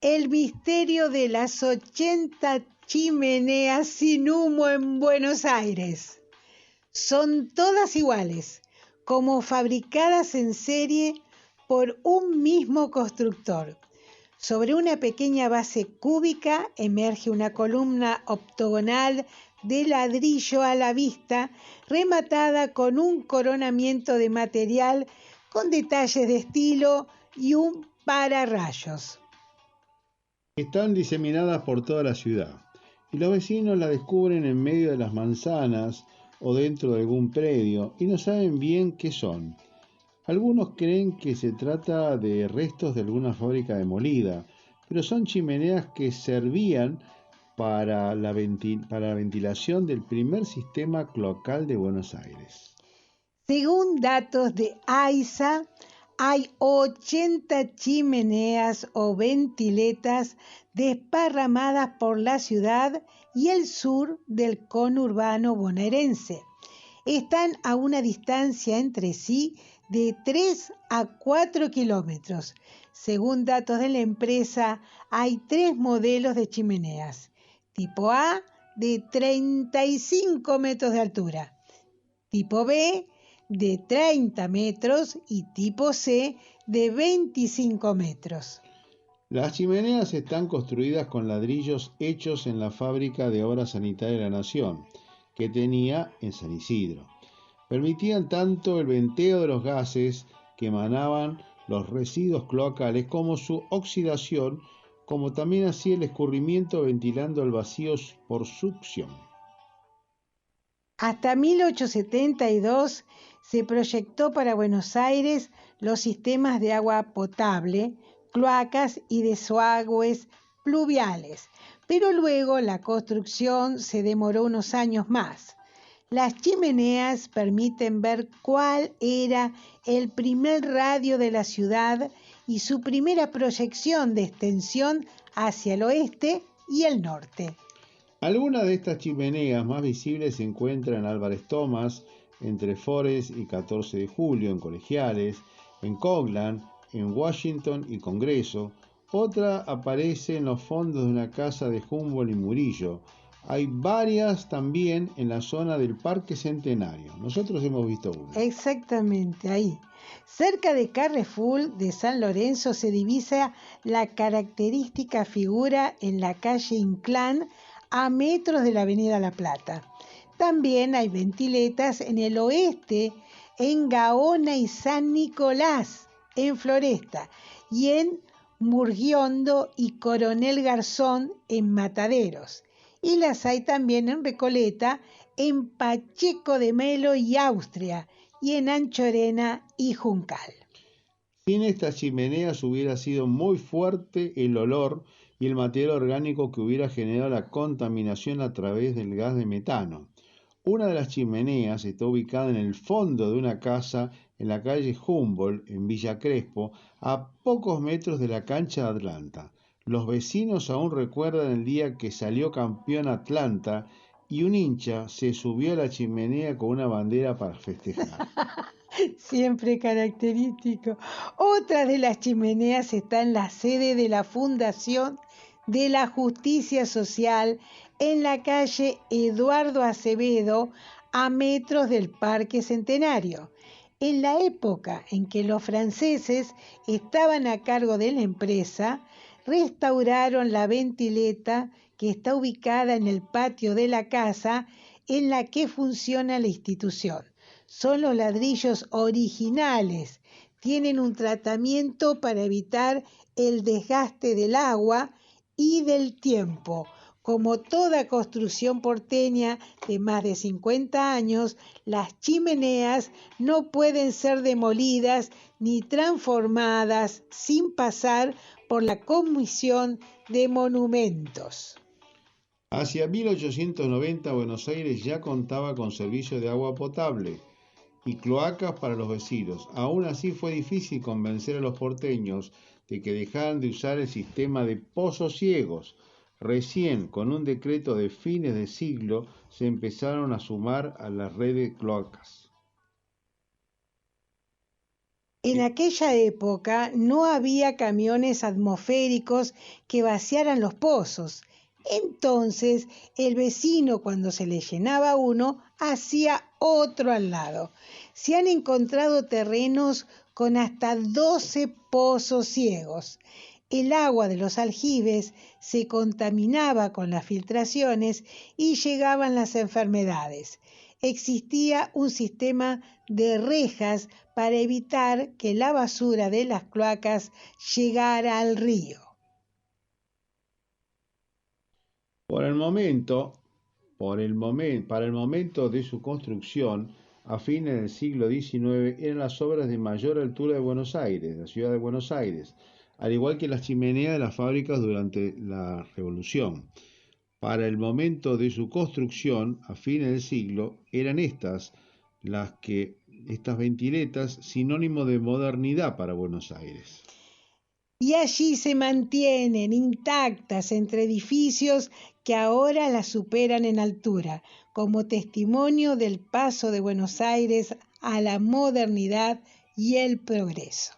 El misterio de las 80 chimeneas sin humo en Buenos Aires. Son todas iguales, como fabricadas en serie por un mismo constructor. Sobre una pequeña base cúbica emerge una columna octogonal de ladrillo a la vista, rematada con un coronamiento de material con detalles de estilo y un pararrayos. Están diseminadas por toda la ciudad y los vecinos la descubren en medio de las manzanas o dentro de algún predio y no saben bien qué son. Algunos creen que se trata de restos de alguna fábrica demolida, pero son chimeneas que servían para la ventilación del primer sistema cloacal de Buenos Aires. Según datos de AISA, hay 80 chimeneas o ventiletas desparramadas por la ciudad y el sur del conurbano bonaerense. Están a una distancia entre sí de 3 a 4 kilómetros. Según datos de la empresa, hay 3 modelos de chimeneas. Tipo A, de 35 metros de altura. Tipo B, de 30 metros y tipo C, de 25 metros. Las chimeneas están construidas con ladrillos hechos en la fábrica de obras sanitarias de la Nación, que tenía en San Isidro. Permitían tanto el venteo de los gases que emanaban los residuos cloacales como su oxidación, como también hacía el escurrimiento ventilando el vacío por succión. Hasta 1872 se proyectó para Buenos Aires los sistemas de agua potable, cloacas y desagües pluviales, pero luego la construcción se demoró unos años más. Las chimeneas permiten ver cuál era el primer radio de la ciudad y su primera proyección de extensión hacia el oeste y el norte. Algunas de estas chimeneas más visibles se encuentran en Álvarez Thomas, entre Forest y 14 de Julio, en Colegiales, en Coglan, en Washington y Congreso. Otra aparece en los fondos de una casa de Humboldt y Murillo. Hay varias también en la zona del Parque Centenario. Nosotros hemos visto una. Exactamente, ahí. Cerca de Carrefour de San Lorenzo se divisa la característica figura en la calle Inclán a metros de la avenida La Plata. También hay ventiletas en el oeste, en Gaona y San Nicolás, en Floresta, y en Murgiondo y Coronel Garzón, en Mataderos. Y las hay también en Recoleta, en Pacheco de Melo y Austria, y en Anchorena y Juncal. Sin estas chimeneas hubiera sido muy fuerte el olor y el material orgánico que hubiera generado la contaminación a través del gas de metano. Una de las chimeneas está ubicada en el fondo de una casa en la calle Humboldt, en Villa Crespo, a pocos metros de la cancha de Atlanta. Los vecinos aún recuerdan el día que salió campeón Atlanta y un hincha se subió a la chimenea con una bandera para festejar. Siempre característico. Otra de las chimeneas está en la sede de la Fundación de la Justicia Social en la calle Eduardo Acevedo, a metros del Parque Centenario. En la época en que los franceses estaban a cargo de la empresa, restauraron la ventileta que está ubicada en el patio de la casa en la que funciona la institución. Son los ladrillos originales. Tienen un tratamiento para evitar el desgaste del agua y del tiempo. Como toda construcción porteña de más de 50 años, las chimeneas no pueden ser demolidas ni transformadas sin pasar por la Comisión de Monumentos. Hacia 1890 Buenos Aires ya contaba con servicio de agua potable y cloacas para los vecinos. Aún así fue difícil convencer a los porteños de que dejaran de usar el sistema de pozos ciegos. Recién, con un decreto de fines de siglo, se empezaron a sumar a la red de cloacas. En aquella época no había camiones atmosféricos que vaciaran los pozos. Entonces el vecino, cuando se le llenaba uno, hacía otro al lado. Se han encontrado terrenos con hasta 12 pozos ciegos. El agua de los aljibes se contaminaba con las filtraciones y llegaban las enfermedades. Existía un sistema de rejas para evitar que la basura de las cloacas llegara al río. Por el momento, para el momento de su construcción, a fines del siglo XIX, eran las obras de mayor altura de Buenos Aires, la ciudad de Buenos Aires, al igual que las chimeneas de las fábricas durante la Revolución. Para el momento de su construcción, a fines del siglo, eran estas ventiletas, sinónimo de modernidad para Buenos Aires. Y allí se mantienen intactas entre edificios que ahora las superan en altura, como testimonio del paso de Buenos Aires a la modernidad y el progreso.